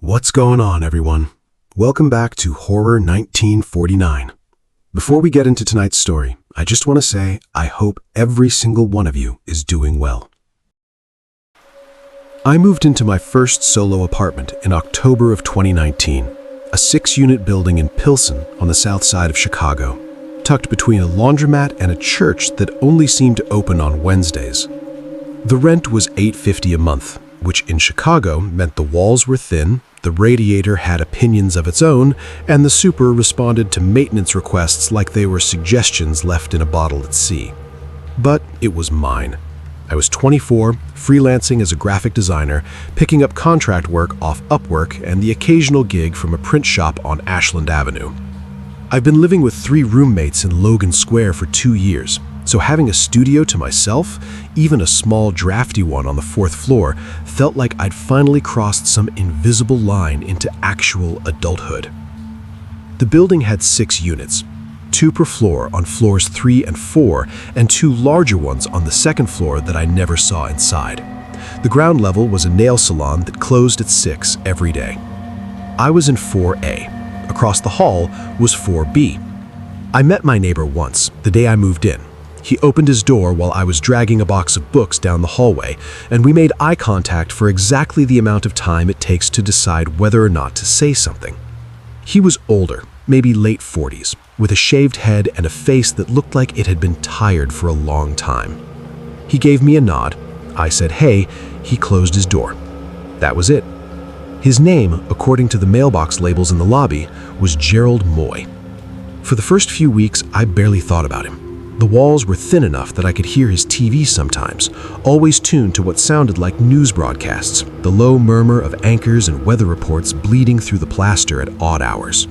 What's going on, everyone? Welcome back to Horror 1949. Before we get into tonight's story, I just want to say I hope every single one of you is doing well. I moved into my first solo apartment in October of 2019, a 6-unit building in Pilsen on the south side of Chicago, tucked between a laundromat and a church that only seemed to open on Wednesdays. The rent was $850 a month, which in Chicago meant the walls were thin, the radiator had opinions of its own, and the super responded to maintenance requests like they were suggestions left in a bottle at sea. But it was mine. I was 24, freelancing as a graphic designer, picking up contract work off Upwork and the occasional gig from a print shop on Ashland Avenue. I've been living with 3 roommates in Logan Square for 2 years, so having a studio to myself, even a small drafty one on the 4th floor, felt like I'd finally crossed some invisible line into actual adulthood. The building had 6 units, 2 per floor on floors 3 and 4, and 2 larger ones on the 2nd floor that I never saw inside. The ground level was a nail salon that closed at 6 every day. I was in 4A. Across the hall was 4B. I met my neighbor once, the day I moved in. He opened his door while I was dragging a box of books down the hallway, and we made eye contact for exactly the amount of time it takes to decide whether or not to say something. He was older, maybe late 40s, with a shaved head and a face that looked like it had been tired for a long time. He gave me a nod. I said, "Hey," he closed his door. That was it. His name, according to the mailbox labels in the lobby, was Gerald Moy. For the first few weeks, I barely thought about him. The walls were thin enough that I could hear his TV sometimes, always tuned to what sounded like news broadcasts, the low murmur of anchors and weather reports bleeding through the plaster at odd hours.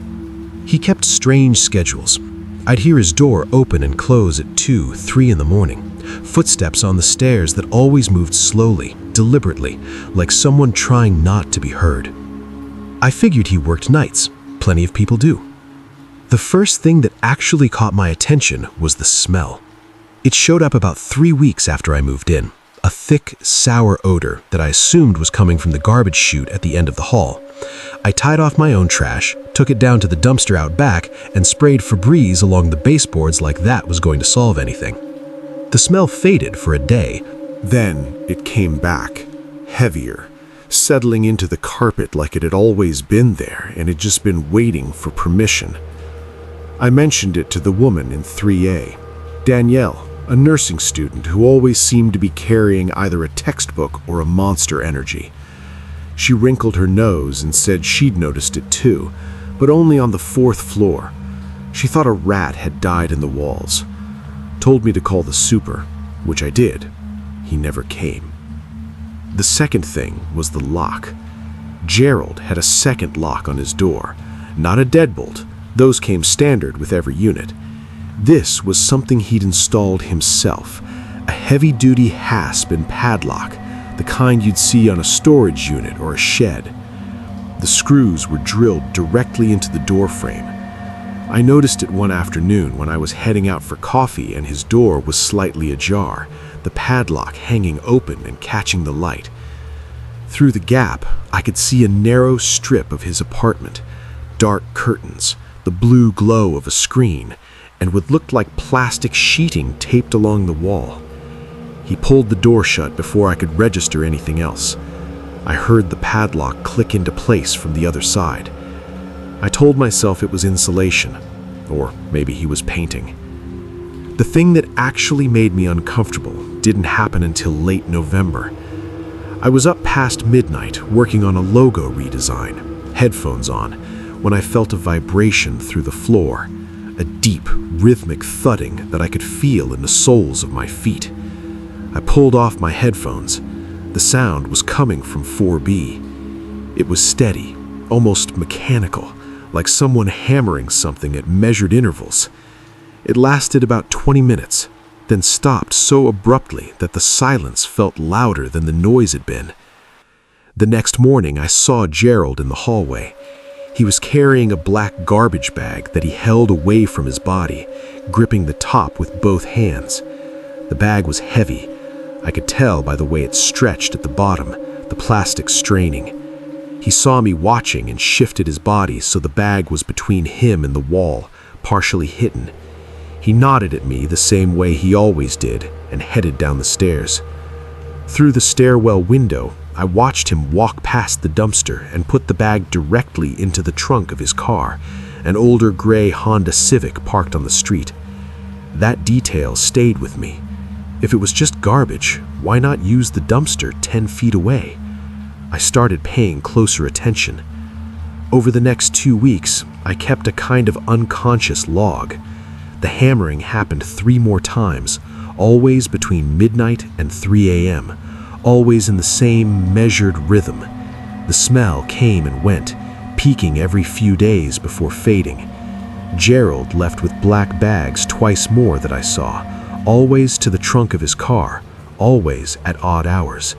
He kept strange schedules. I'd hear his door open and close at 2, 3 in the morning, footsteps on the stairs that always moved slowly, deliberately, like someone trying not to be heard. I figured he worked nights. Plenty of people do. The first thing that actually caught my attention was the smell. It showed up about 3 weeks after I moved in, a thick, sour odor that I assumed was coming from the garbage chute at the end of the hall. I tied off my own trash, took it down to the dumpster out back, and sprayed Febreze along the baseboards like that was going to solve anything. The smell faded for a day. Then it came back, heavier, settling into the carpet like it had always been there and had just been waiting for permission. I mentioned it to the woman in 3A, Danielle, a nursing student who always seemed to be carrying either a textbook or a Monster Energy. She wrinkled her nose and said she'd noticed it too, but only on the 4th floor. She thought a rat had died in the walls. Told me to call the super, which I did. He never came. The second thing was the lock. Gerald had a second lock on his door, not a deadbolt. Those came standard with every unit. This was something he'd installed himself, a heavy-duty hasp and padlock, the kind you'd see on a storage unit or a shed. The screws were drilled directly into the door frame. I noticed it one afternoon when I was heading out for coffee and his door was slightly ajar, the padlock hanging open and catching the light. Through the gap, I could see a narrow strip of his apartment, dark curtains, the blue glow of a screen, and what looked like plastic sheeting taped along the wall. He pulled the door shut before I could register anything else. I heard the padlock click into place from the other side. I told myself it was insulation, or maybe he was painting. The thing that actually made me uncomfortable didn't happen until late November. I was up past midnight working on a logo redesign, headphones on, when I felt a vibration through the floor, a deep, rhythmic thudding that I could feel in the soles of my feet. I pulled off my headphones. The sound was coming from 4B. It was steady, almost mechanical, like someone hammering something at measured intervals. It lasted about 20 minutes, then stopped so abruptly that the silence felt louder than the noise had been. The next morning, I saw Gerald in the hallway. He was carrying a black garbage bag that he held away from his body, gripping the top with both hands. The bag was heavy. I could tell by the way it stretched at the bottom, the plastic straining. He saw me watching and shifted his body so the bag was between him and the wall, partially hidden. He nodded at me the same way he always did and headed down the stairs. Through the stairwell window, I watched him walk past the dumpster and put the bag directly into the trunk of his car, an older gray Honda Civic parked on the street. That detail stayed with me. If it was just garbage, why not use the dumpster 10 feet away? I started paying closer attention. Over the next 2 weeks, I kept a kind of unconscious log. The hammering happened 3 more times, always between midnight and 3 a.m., always in the same measured rhythm. The smell came and went, peaking every few days before fading. Gerald left with black bags twice more that I saw, always to the trunk of his car, always at odd hours.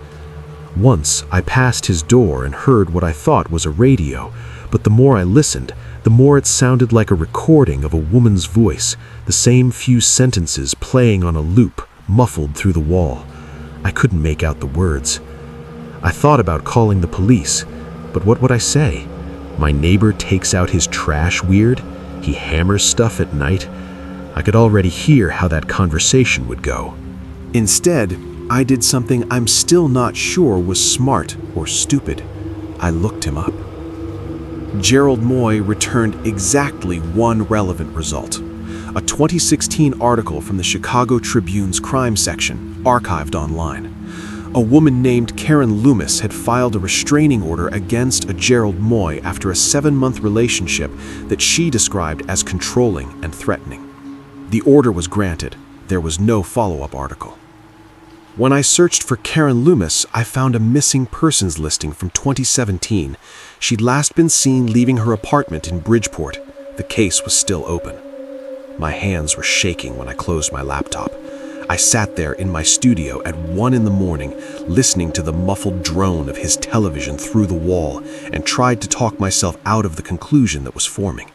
Once I passed his door and heard what I thought was a radio, but the more I listened, the more it sounded like a recording of a woman's voice, the same few sentences playing on a loop, muffled through the wall. I couldn't make out the words. I thought about calling the police, but what would I say? My neighbor takes out his trash weird? He hammers stuff at night? I could already hear how that conversation would go. Instead, I did something I'm still not sure was smart or stupid. I looked him up. Gerald Moy returned exactly one relevant result. A 2016 article from the Chicago Tribune's crime section, archived online. A woman named Karen Loomis had filed a restraining order against a Gerald Moy after a 7-month relationship that she described as controlling and threatening. The order was granted. There was no follow-up article. When I searched for Karen Loomis, I found a missing persons listing from 2017. She'd last been seen leaving her apartment in Bridgeport. The case was still open. My hands were shaking when I closed my laptop. I sat there in my studio at 1 a.m, listening to the muffled drone of his television through the wall, and tried to talk myself out of the conclusion that was forming.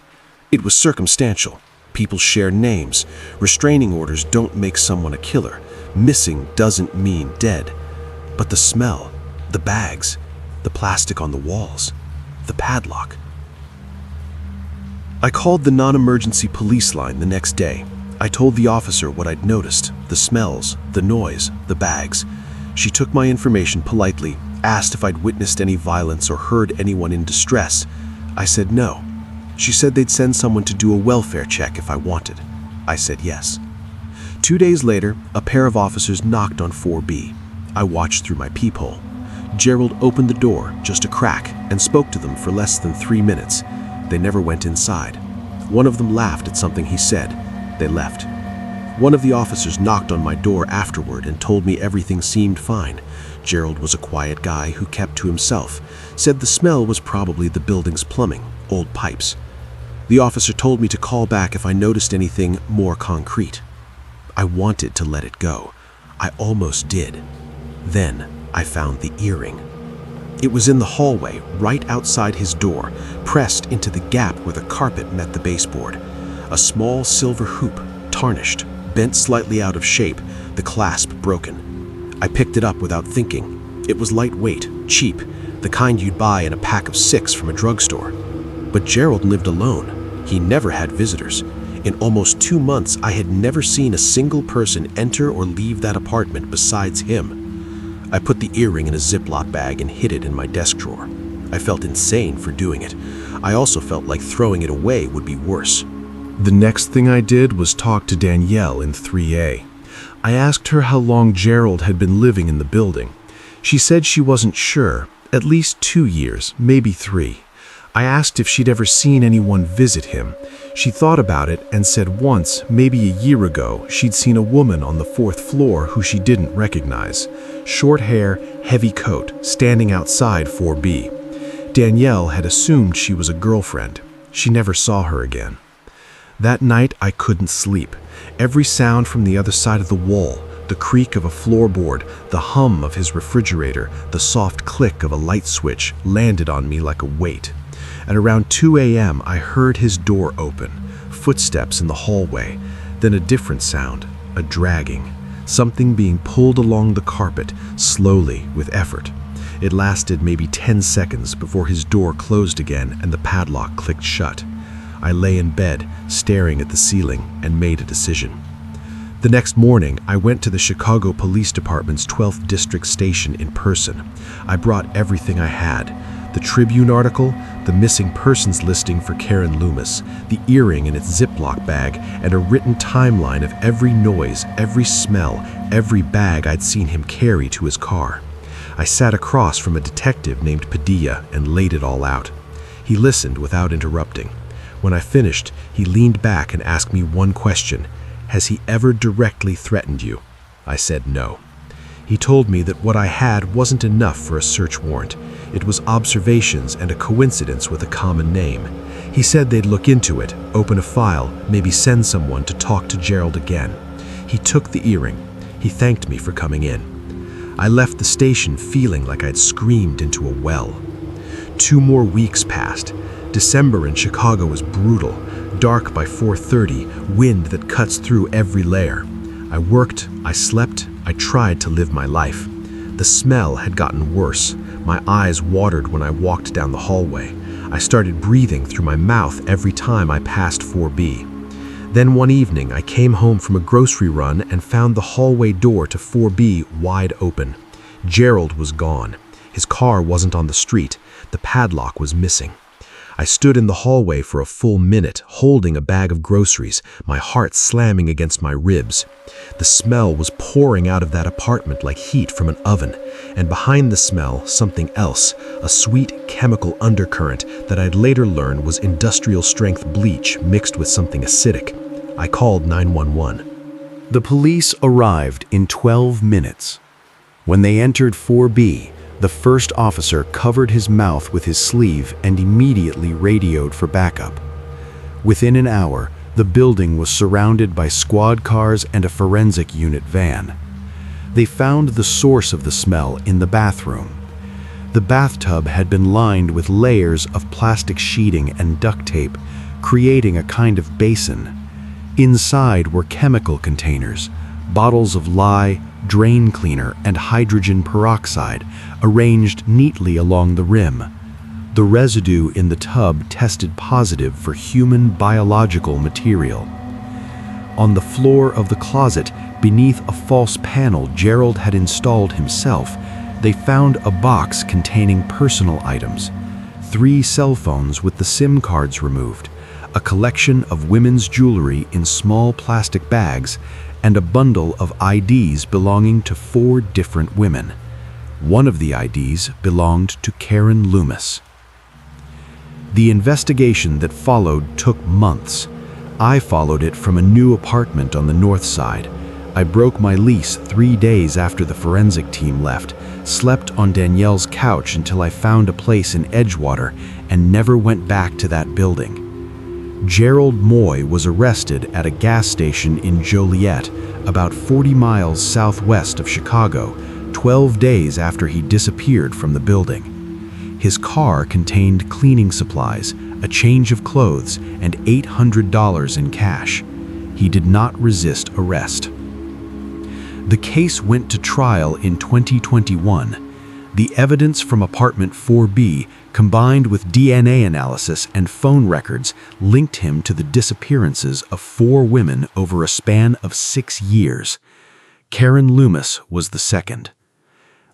It was circumstantial. People share names. Restraining orders don't make someone a killer. Missing doesn't mean dead. But the smell, the bags, the plastic on the walls, the padlock. I called the non-emergency police line the next day. I told the officer what I'd noticed, the smells, the noise, the bags. She took my information politely, asked if I'd witnessed any violence or heard anyone in distress. I said no. She said they'd send someone to do a welfare check if I wanted. I said yes. 2 days later, a pair of officers knocked on 4B. I watched through my peephole. Gerald opened the door, just a crack, and spoke to them for less than 3 minutes. They never went inside. One of them laughed at something he said. They left. One of the officers knocked on my door afterward and told me everything seemed fine. Gerald was a quiet guy who kept to himself, said the smell was probably the building's plumbing, old pipes. The officer told me to call back if I noticed anything more concrete. I wanted to let it go. I almost did. Then I found the earring. It was in the hallway, right outside his door, pressed into the gap where the carpet met the baseboard. A small silver hoop, tarnished, bent slightly out of shape, the clasp broken. I picked it up without thinking. It was lightweight, cheap, the kind you'd buy in a pack of 6 from a drugstore. But Gerald lived alone. He never had visitors. In almost 2 months, I had never seen a single person enter or leave that apartment besides him. I put the earring in a Ziploc bag and hid it in my desk drawer. I felt insane for doing it. I also felt like throwing it away would be worse. The next thing I did was talk to Danielle in 3A. I asked her how long Gerald had been living in the building. She said she wasn't sure, at least 2 years, maybe 3. I asked if she'd ever seen anyone visit him. She thought about it and said once, maybe a year ago, she'd seen a woman on the 4th floor who she didn't recognize. Short hair, heavy coat, standing outside 4B. Danielle had assumed she was a girlfriend. She never saw her again. That night, I couldn't sleep. Every sound from the other side of the wall, the creak of a floorboard, the hum of his refrigerator, the soft click of a light switch landed on me like a weight. At around 2 a.m., I heard his door open, footsteps in the hallway, then a different sound, a dragging, something being pulled along the carpet, slowly, with effort. It lasted maybe 10 seconds before his door closed again and the padlock clicked shut. I lay in bed, staring at the ceiling, and made a decision. The next morning, I went to the Chicago Police Department's 12th District Station in person. I brought everything I had: the Tribune article, the missing persons listing for Karen Loomis, the earring in its Ziploc bag, and a written timeline of every noise, every smell, every bag I'd seen him carry to his car. I sat across from a detective named Padilla and laid it all out. He listened without interrupting. When I finished, he leaned back and asked me one question: "Has he ever directly threatened you?" I said no. He told me that what I had wasn't enough for a search warrant. It was observations and a coincidence with a common name. He said they'd look into it, open a file, maybe send someone to talk to Gerald again. He took the earring. He thanked me for coming in. I left the station feeling like I'd screamed into a well. 2 more weeks passed. December in Chicago was brutal. Dark by 4:30, wind that cuts through every layer. I worked, I slept, I tried to live my life. The smell had gotten worse. My eyes watered when I walked down the hallway. I started breathing through my mouth every time I passed 4B. Then one evening, I came home from a grocery run and found the hallway door to 4B wide open. Gerald was gone. His car wasn't on the street. The padlock was missing. I stood in the hallway for a full minute, holding a bag of groceries, my heart slamming against my ribs. The smell was pouring out of that apartment like heat from an oven, and behind the smell, something else, a sweet chemical undercurrent that I'd later learn was industrial-strength bleach mixed with something acidic. I called 911. The police arrived in 12 minutes. When they entered 4B, the first officer covered his mouth with his sleeve and immediately radioed for backup. Within an hour, the building was surrounded by squad cars and a forensic unit van. They found the source of the smell in the bathroom. The bathtub had been lined with layers of plastic sheeting and duct tape, creating a kind of basin. Inside were chemical containers, bottles of lye, drain cleaner, and hydrogen peroxide arranged neatly along the rim. The residue in the tub tested positive for human biological material. On the floor of the closet, beneath a false panel Gerald had installed himself, they found a box containing personal items: 3 cell phones with the SIM cards removed, a collection of women's jewelry in small plastic bags, and a bundle of IDs belonging to 4 different women. One of the IDs belonged to Karen Loomis. The investigation that followed took months. I followed it from a new apartment on the north side. I broke my lease 3 days after the forensic team left, slept on Danielle's couch until I found a place in Edgewater, and never went back to that building. Gerald Moy was arrested at a gas station in Joliet, about 40 miles southwest of Chicago, 12 days after he disappeared from the building. His car contained cleaning supplies, a change of clothes, and $800 in cash. He did not resist arrest. The case went to trial in 2021. The evidence from apartment 4B, combined with DNA analysis and phone records, linked him to the disappearances of 4 women over a span of 6 years. Karen Loomis was the second.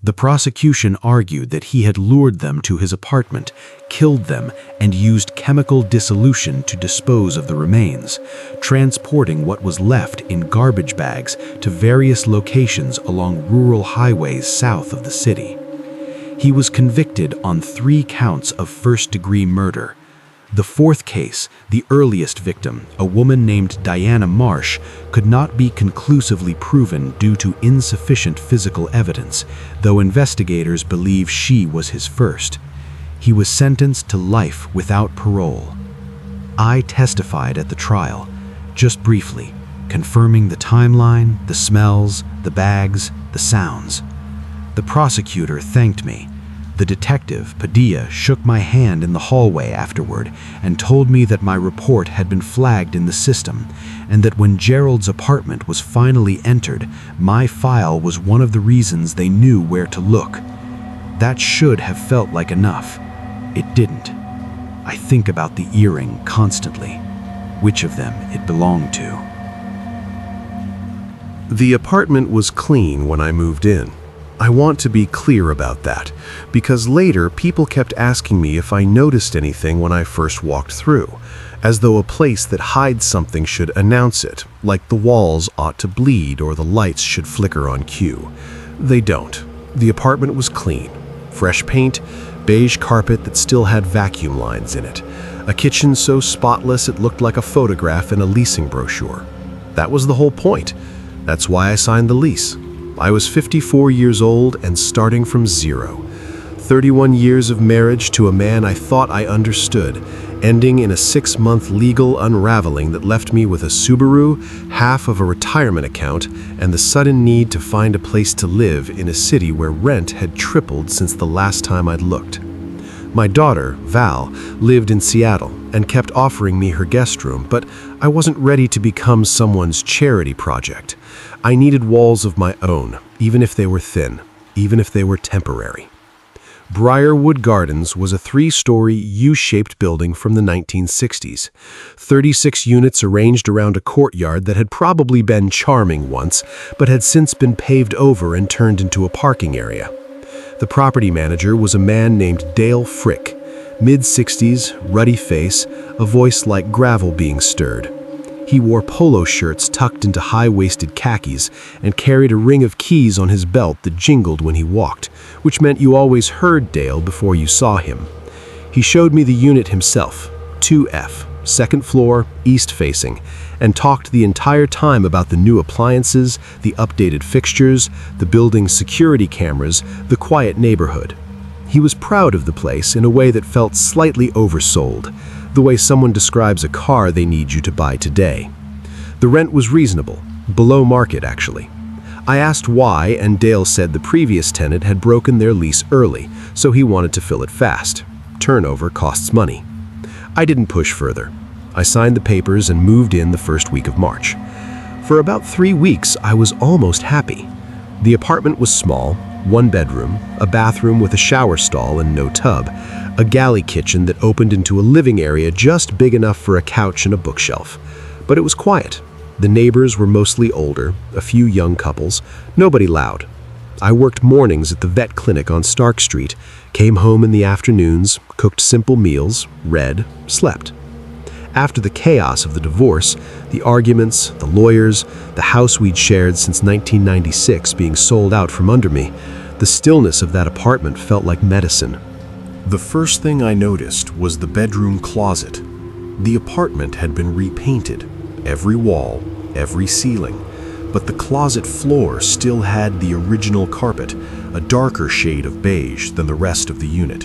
The prosecution argued that he had lured them to his apartment, killed them, and used chemical dissolution to dispose of the remains, transporting what was left in garbage bags to various locations along rural highways south of the city. He was convicted on 3 counts of first-degree murder. The 4th case, the earliest victim, a woman named Diana Marsh, could not be conclusively proven due to insufficient physical evidence, though investigators believe she was his first. He was sentenced to life without parole. I testified at the trial, just briefly, confirming the timeline, the smells, the bags, the sounds. The prosecutor thanked me. The detective, Padilla, shook my hand in the hallway afterward and told me that my report had been flagged in the system, and that when Gerald's apartment was finally entered, my file was one of the reasons they knew where to look. That should have felt like enough. It didn't. I think about the earring constantly, which of them it belonged to. The apartment was clean when I moved in. I want to be clear about that, because later people kept asking me if I noticed anything when I first walked through, as though a place that hides something should announce it, like the walls ought to bleed or the lights should flicker on cue. They don't. The apartment was clean. Fresh paint, beige carpet that still had vacuum lines in it, a kitchen so spotless it looked like a photograph in a leasing brochure. That was the whole point. That's why I signed the lease. I was 54 years old and starting from zero. 31 years of marriage to a man I thought I understood, ending in a 6-month legal unraveling that left me with a Subaru, half of a retirement account, and the sudden need to find a place to live in a city where rent had tripled since the last time I'd looked. My daughter, Val, lived in Seattle and kept offering me her guest room, but I wasn't ready to become someone's charity project. I needed walls of my own, even if they were thin, even if they were temporary. Briarwood Gardens was a 3-story U-shaped building from the 1960s. 36 units arranged around a courtyard that had probably been charming once, but had since been paved over and turned into a parking area. The property manager was a man named Dale Frick, mid-60s, ruddy face, a voice like gravel being stirred. He wore polo shirts tucked into high-waisted khakis and carried a ring of keys on his belt that jingled when he walked, which meant you always heard Dale before you saw him. He showed me the unit himself, 2F, second floor, east-facing, and talked the entire time about the new appliances, the updated fixtures, the building's security cameras, the quiet neighborhood. He was proud of the place in a way that felt slightly oversold, the way someone describes a car they need you to buy today. The rent was reasonable, below market actually. I asked why, and Dale said the previous tenant had broken their lease early, so he wanted to fill it fast. Turnover costs money. I didn't push further. I signed the papers and moved in the first week of March. For about 3 weeks, I was almost happy. The apartment was small, 1 bedroom, a bathroom with a shower stall and no tub, a galley kitchen that opened into a living area just big enough for a couch and a bookshelf. But it was quiet. The neighbors were mostly older, a few young couples, nobody loud. I worked mornings at the vet clinic on Stark Street, came home in the afternoons, cooked simple meals, read, slept. After the chaos of the divorce, the arguments, the lawyers, the house we'd shared since 1996 being sold out from under me, the stillness of that apartment felt like medicine. The first thing I noticed was the bedroom closet. The apartment had been repainted, every wall, every ceiling, but the closet floor still had the original carpet, a darker shade of beige than the rest of the unit.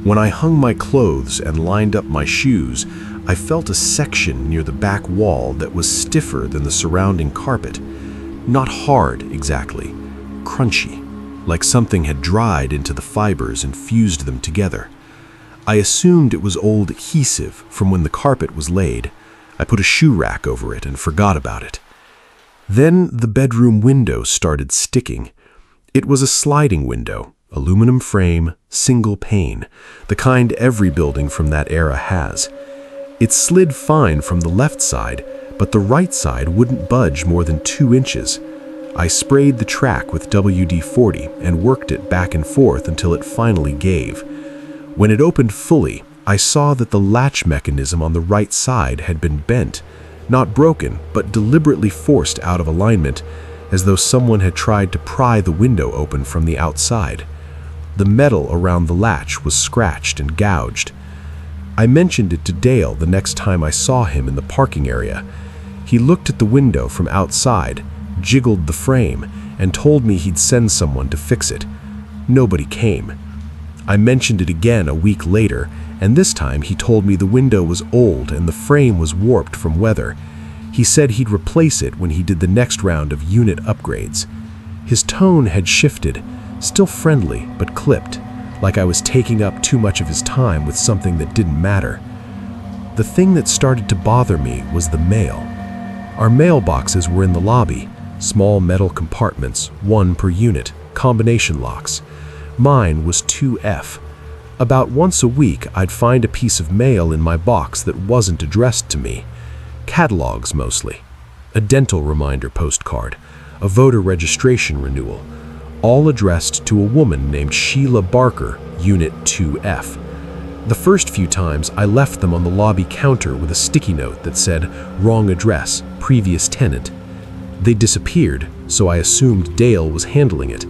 When I hung my clothes and lined up my shoes, I felt a section near the back wall that was stiffer than the surrounding carpet. Not hard, exactly, crunchy, like something had dried into the fibers and fused them together. I assumed it was old adhesive from when the carpet was laid. I put a shoe rack over it and forgot about it. Then the bedroom window started sticking. It was a sliding window, aluminum frame, single pane, the kind every building from that era has. It slid fine from the left side, but the right side wouldn't budge more than 2 inches. I sprayed the track with WD-40 and worked it back and forth until it finally gave. When it opened fully, I saw that the latch mechanism on the right side had been bent, not broken, but deliberately forced out of alignment, as though someone had tried to pry the window open from the outside. The metal around the latch was scratched and gouged. I mentioned it to Dale the next time I saw him in the parking area. He looked at the window from outside, jiggled the frame, and told me he'd send someone to fix it. Nobody came. I mentioned it again a week later, and this time he told me the window was old and the frame was warped from weather. He said he'd replace it when he did the next round of unit upgrades. His tone had shifted, still friendly but clipped, like I was taking up too much of his time with something that didn't matter. The thing that started to bother me was the mail. Our mailboxes were in the lobby, small metal compartments, 1 per unit, combination locks. Mine was 2F. About once a week, I'd find a piece of mail in my box that wasn't addressed to me. Catalogs mostly. A dental reminder postcard. A voter registration renewal. All addressed to a woman named Sheila Barker, Unit 2F. The first few times, I left them on the lobby counter with a sticky note that said, "Wrong address, previous tenant." They disappeared, so I assumed Dale was handling it.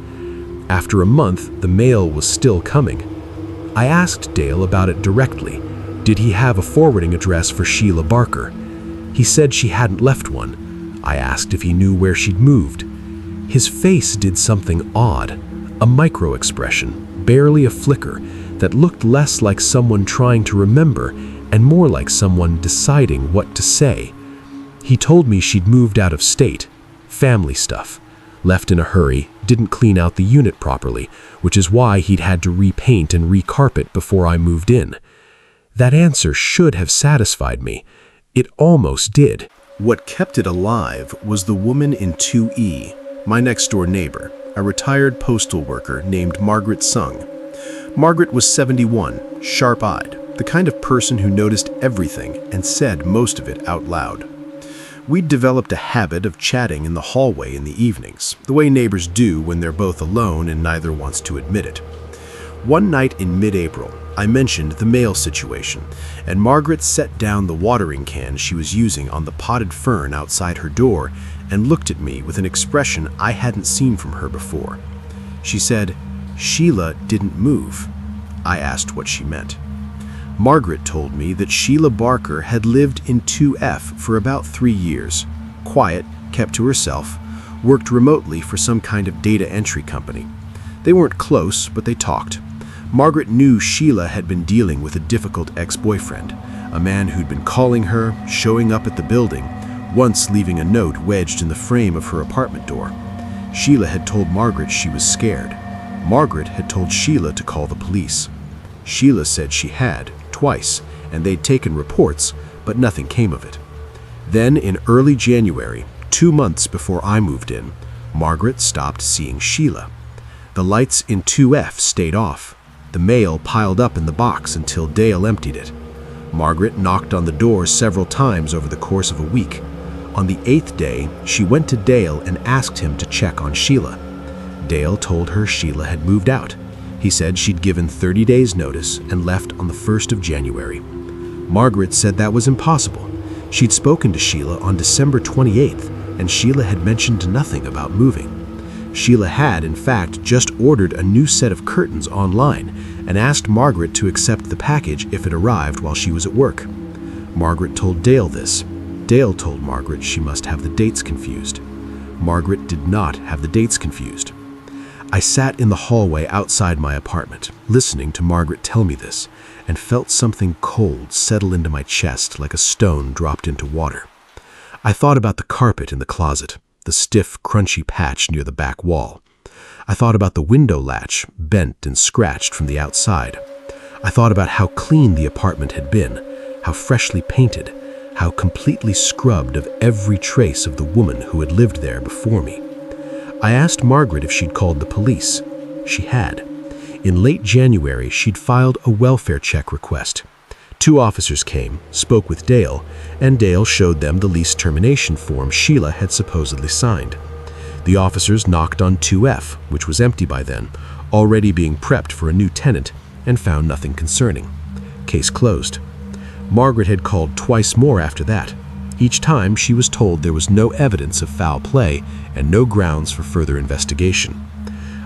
After a month, the mail was still coming. I asked Dale about it directly. Did he have a forwarding address for Sheila Barker? He said she hadn't left one. I asked if he knew where she'd moved. His face did something odd, a micro-expression, barely a flicker, that looked less like someone trying to remember and more like someone deciding what to say. He told me she'd moved out of state, family stuff, left in a hurry, didn't clean out the unit properly, which is why he'd had to repaint and recarpet before I moved in. That answer should have satisfied me. It almost did. What kept it alive was the woman in 2E, my next-door neighbor, a retired postal worker named Margaret Sung. Margaret was 71, sharp-eyed, the kind of person who noticed everything and said most of it out loud. We'd developed a habit of chatting in the hallway in the evenings, the way neighbors do when they're both alone and neither wants to admit it. One night in mid-April, I mentioned the mail situation, and Margaret set down the watering can she was using on the potted fern outside her door and looked at me with an expression I hadn't seen from her before. She said, "Sheila didn't move." I asked what she meant. Margaret told me that Sheila Barker had lived in 2F for about 3 years. Quiet, kept to herself, worked remotely for some kind of data entry company. They weren't close, but they talked. Margaret knew Sheila had been dealing with a difficult ex-boyfriend, a man who'd been calling her, showing up at the building, once leaving a note wedged in the frame of her apartment door. Sheila had told Margaret she was scared. Margaret had told Sheila to call the police. Sheila said she had, twice, and they'd taken reports, but nothing came of it. Then in early January, 2 months before I moved in, Margaret stopped seeing Sheila. The lights in 2F stayed off. The mail piled up in the box until Dale emptied it. Margaret knocked on the door several times over the course of a week. On the 8th day, she went to Dale and asked him to check on Sheila. Dale told her Sheila had moved out. He said she'd given 30 days notice and left on the 1st of January. Margaret said that was impossible. She'd spoken to Sheila on December 28th, and Sheila had mentioned nothing about moving. Sheila had, in fact, just ordered a new set of curtains online and asked Margaret to accept the package if it arrived while she was at work. Margaret told Dale this. Dale told Margaret she must have the dates confused. Margaret did not have the dates confused. I sat in the hallway outside my apartment, listening to Margaret tell me this, and felt something cold settle into my chest like a stone dropped into water. I thought about the carpet in the closet, the stiff, crunchy patch near the back wall. I thought about the window latch, bent and scratched from the outside. I thought about how clean the apartment had been, how freshly painted, how completely scrubbed of every trace of the woman who had lived there before me. I asked Margaret if she'd called the police. She had. In late January, she'd filed a welfare check request. 2 officers came, spoke with Dale, and Dale showed them the lease termination form Sheila had supposedly signed. The officers knocked on 2F, which was empty by then, already being prepped for a new tenant, and found nothing concerning. Case closed. Margaret had called twice more after that. Each time she was told there was no evidence of foul play and no grounds for further investigation.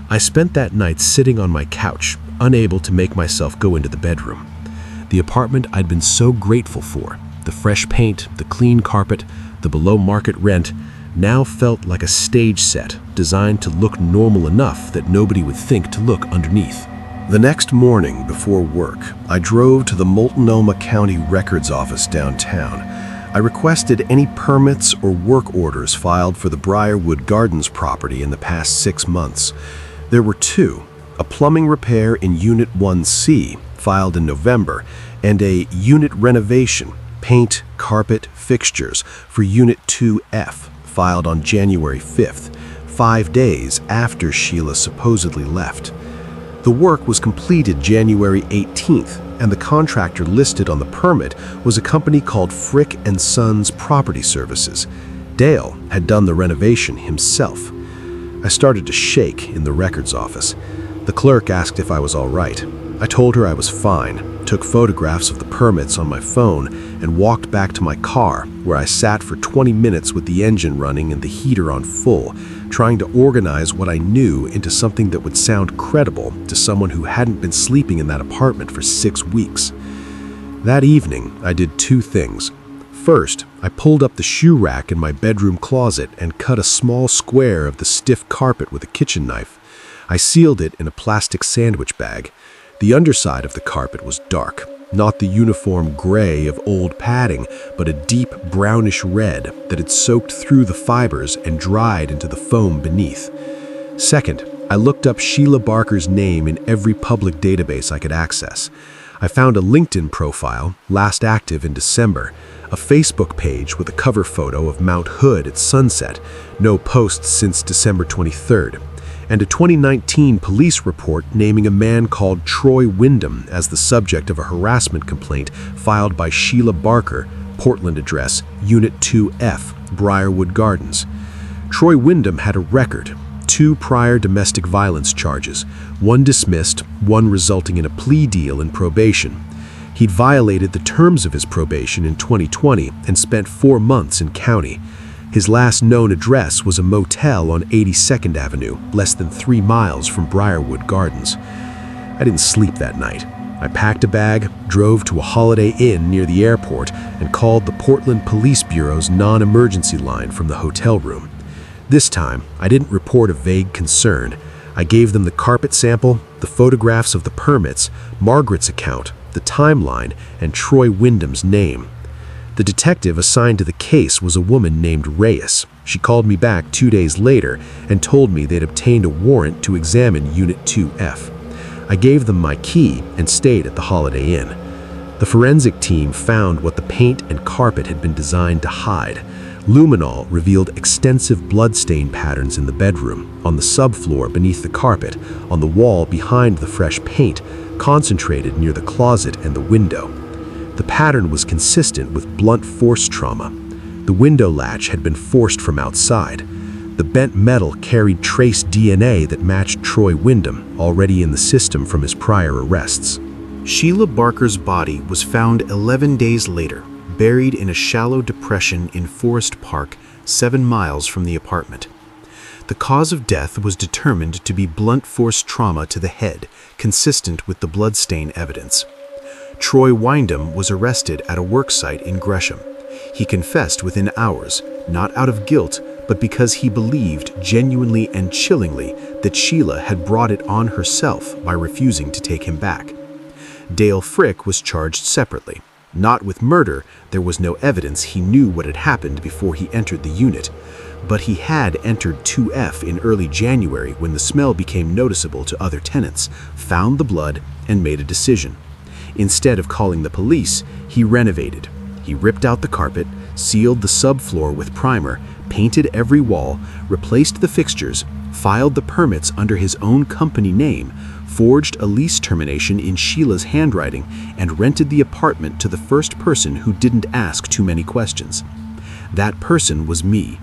I spent that night sitting on my couch, unable to make myself go into the bedroom. The apartment I'd been so grateful for, the fresh paint, the clean carpet, the below-market rent, now felt like a stage set designed to look normal enough that nobody would think to look underneath. The next morning before work, I drove to the Multnomah County Records Office downtown. I requested any permits or work orders filed for the Briarwood Gardens property in the past 6 months. There were 2, a plumbing repair in Unit 1C, filed in November, and a unit renovation, paint, carpet, fixtures for Unit 2F, filed on January 5th, 5 days after Sheila supposedly left. The work was completed January 18th, and the contractor listed on the permit was a company called Frick & Sons Property Services. Dale had done the renovation himself. I started to shake in the records office. The clerk asked if I was all right. I told her I was fine, took photographs of the permits on my phone, and walked back to my car, where I sat for 20 minutes with the engine running and the heater on full, trying to organize what I knew into something that would sound credible to someone who hadn't been sleeping in that apartment for 6 weeks. That evening, I did 2 things. First, I pulled up the shoe rack in my bedroom closet and cut a small square of the stiff carpet with a kitchen knife. I sealed it in a plastic sandwich bag. The underside of the carpet was dark, not the uniform gray of old padding, but a deep brownish red that had soaked through the fibers and dried into the foam beneath. Second, I looked up Sheila Barker's name in every public database I could access. I found a LinkedIn profile, last active in December, a Facebook page with a cover photo of Mount Hood at sunset, no posts since December 23rd, and a 2019 police report naming a man called Troy Wyndham as the subject of a harassment complaint filed by Sheila Barker, Portland address, Unit 2F, Briarwood Gardens. Troy Wyndham had a record, 2 prior domestic violence charges, 1 dismissed, 1 resulting in a plea deal and probation. He'd violated the terms of his probation in 2020 and spent 4 months in county. His last known address was a motel on 82nd Avenue, less than 3 miles from Briarwood Gardens. I didn't sleep that night. I packed a bag, drove to a Holiday Inn near the airport, and called the Portland Police Bureau's non-emergency line from the hotel room. This time, I didn't report a vague concern. I gave them the carpet sample, the photographs of the permits, Margaret's account, the timeline, and Troy Wyndham's name. The detective assigned to the case was a woman named Reyes. She called me back 2 days later and told me they'd obtained a warrant to examine Unit 2F. I gave them my key and stayed at the Holiday Inn. The forensic team found what the paint and carpet had been designed to hide. Luminol revealed extensive bloodstain patterns in the bedroom, on the subfloor beneath the carpet, on the wall behind the fresh paint, concentrated near the closet and the window. The pattern was consistent with blunt force trauma. The window latch had been forced from outside. The bent metal carried trace DNA that matched Troy Wyndham, already in the system from his prior arrests. Sheila Barker's body was found 11 days later, buried in a shallow depression in Forest Park, 7 miles from the apartment. The cause of death was determined to be blunt force trauma to the head, consistent with the bloodstain evidence. Troy Wyndham was arrested at a worksite in Gresham. He confessed within hours, not out of guilt, but because he believed genuinely and chillingly that Sheila had brought it on herself by refusing to take him back. Dale Frick was charged separately. Not with murder, there was no evidence he knew what had happened before he entered the unit, but he had entered 2F in early January when the smell became noticeable to other tenants, found the blood, and made a decision. Instead of calling the police, he renovated. He ripped out the carpet, sealed the subfloor with primer, painted every wall, replaced the fixtures, filed the permits under his own company name, forged a lease termination in Sheila's handwriting, and rented the apartment to the first person who didn't ask too many questions. That person was me.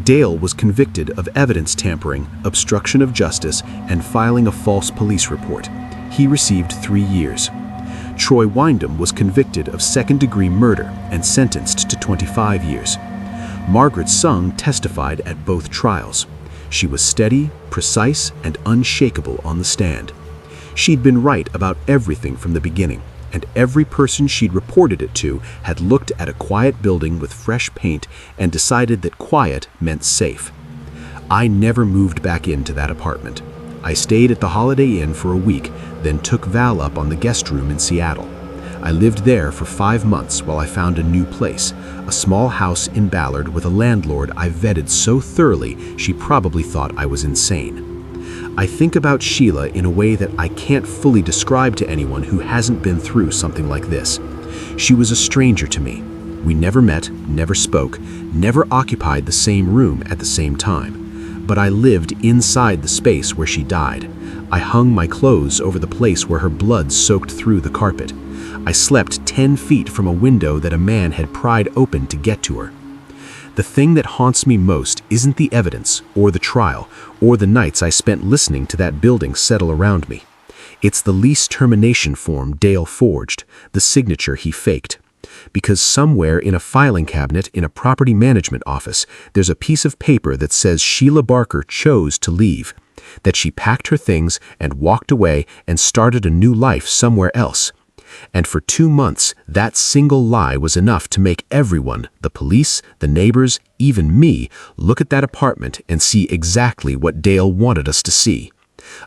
Dale was convicted of evidence tampering, obstruction of justice, and filing a false police report. He received 3 years. Troy Wyndham was convicted of second-degree murder and sentenced to 25 years. Margaret Sung testified at both trials. She was steady, precise, and unshakable on the stand. She'd been right about everything from the beginning, and every person she'd reported it to had looked at a quiet building with fresh paint and decided that quiet meant safe. I never moved back into that apartment. I stayed at the Holiday Inn for a week, then took Val up on the guest room in Seattle. I lived there for 5 months while I found a new place, a small house in Ballard with a landlord I vetted so thoroughly she probably thought I was insane. I think about Sheila in a way that I can't fully describe to anyone who hasn't been through something like this. She was a stranger to me. We never met, never spoke, never occupied the same room at the same time. But I lived inside the space where she died. I hung my clothes over the place where her blood soaked through the carpet. I slept 10 feet from a window that a man had pried open to get to her. The thing that haunts me most isn't the evidence, or the trial, or the nights I spent listening to that building settle around me. It's the lease termination form Dale forged, the signature he faked. Because somewhere in a filing cabinet in a property management office, there's a piece of paper that says Sheila Barker chose to leave, that she packed her things and walked away and started a new life somewhere else. And for 2 months, that single lie was enough to make everyone, the police, the neighbors, even me, look at that apartment and see exactly what Dale wanted us to see.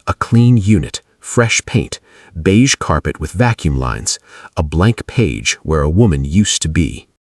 A clean unit, fresh paint, beige carpet with vacuum lines, a blank page where a woman used to be.